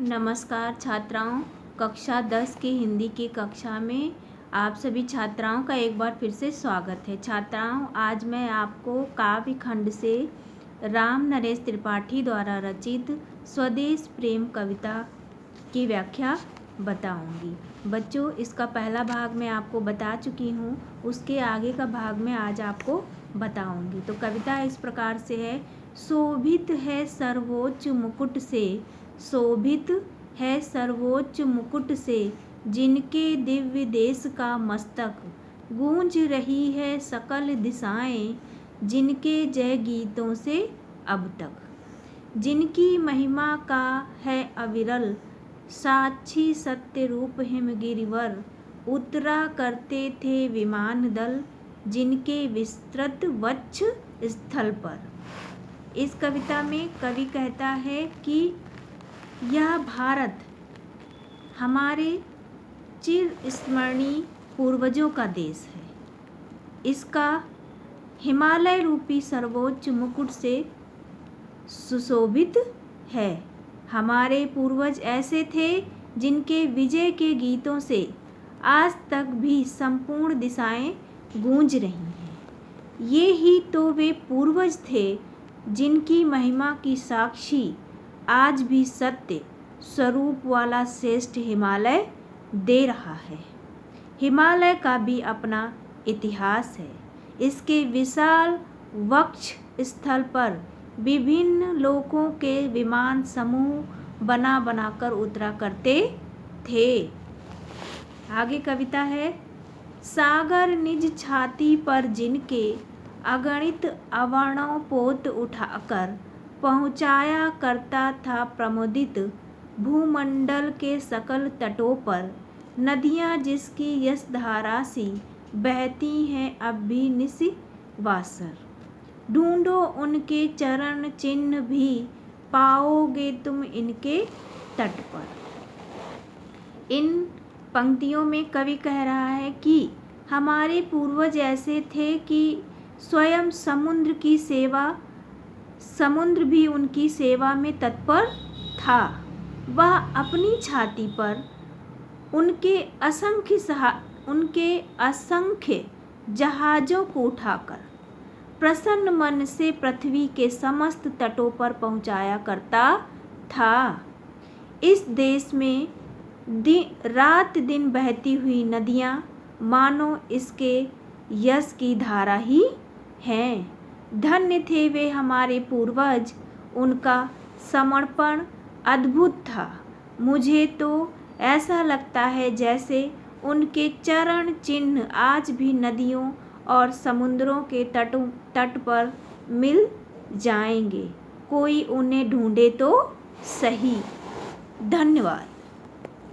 नमस्कार छात्राओं, कक्षा 10 की हिंदी की कक्षा में आप सभी छात्राओं का एक बार फिर से स्वागत है। छात्राओं, आज मैं आपको काव्य खंड से राम नरेश त्रिपाठी द्वारा रचित स्वदेश प्रेम कविता की व्याख्या बताऊंगी। बच्चों, इसका पहला भाग मैं आपको बता चुकी हूँ, उसके आगे का भाग मैं आज आपको बताऊंगी। तो कविता इस प्रकार से है। शोभित है सर्वोच्च मुकुट से, शोभित है सर्वोच्च मुकुट से, जिनके दिव्य देश का मस्तक, गूंज रही है सकल दिशाएं, जिनके जय गीतों से अब तक, जिनकी महिमा का है अविरल, साक्षी सत्य रूप हिमगिरिवर, उतरा करते थे विमान दल, जिनके विस्तृत वक्ष स्थल पर। इस कविता में कवि कहता है कि यह भारत हमारे चिर स्मरणीय पूर्वजों का देश है। इसका हिमालय रूपी सर्वोच्च मुकुट से सुशोभित है। हमारे पूर्वज ऐसे थे जिनके विजय के गीतों से आज तक भी संपूर्ण दिशाएं गूंज रही हैं। ये ही तो वे पूर्वज थे जिनकी महिमा की साक्षी आज भी सत्य स्वरूप वाला श्रेष्ठ हिमालय दे रहा है। हिमालय का भी अपना इतिहास है। इसके विशाल वक्ष स्थल पर विभिन्न लोकों के विमान समूह बना बनाकर उतरा करते थे। आगे कविता है। सागर निज छाती पर जिनके, अगणित अवर्णों पोत उठाकर, पहुँचाया करता था प्रमुदित भूमंडल के सकल तटों पर, नदियाँ जिसकी यश धारा सी बहती हैं अब भी निशिवासर, ढूंढो उनके चरण चिन्ह भी पाओगे तुम इनके तट पर। इन पंक्तियों में कवि कह रहा है कि हमारे पूर्वज ऐसे थे कि स्वयं समुद्र भी उनकी सेवा में तत्पर था। वह अपनी छाती पर उनके असंख्य जहाज़ों को उठाकर प्रसन्न मन से पृथ्वी के समस्त तटों पर पहुंचाया करता था। इस देश में रात दिन बहती हुई नदियाँ मानो इसके यश की धारा ही हैं। धन्य थे वे हमारे पूर्वज, उनका समर्पण अद्भुत था। मुझे तो ऐसा लगता है जैसे उनके चरण चिन्ह आज भी नदियों और समुद्रों के तट पर मिल जाएंगे। कोई उन्हें ढूंढे तो सही। धन्यवाद।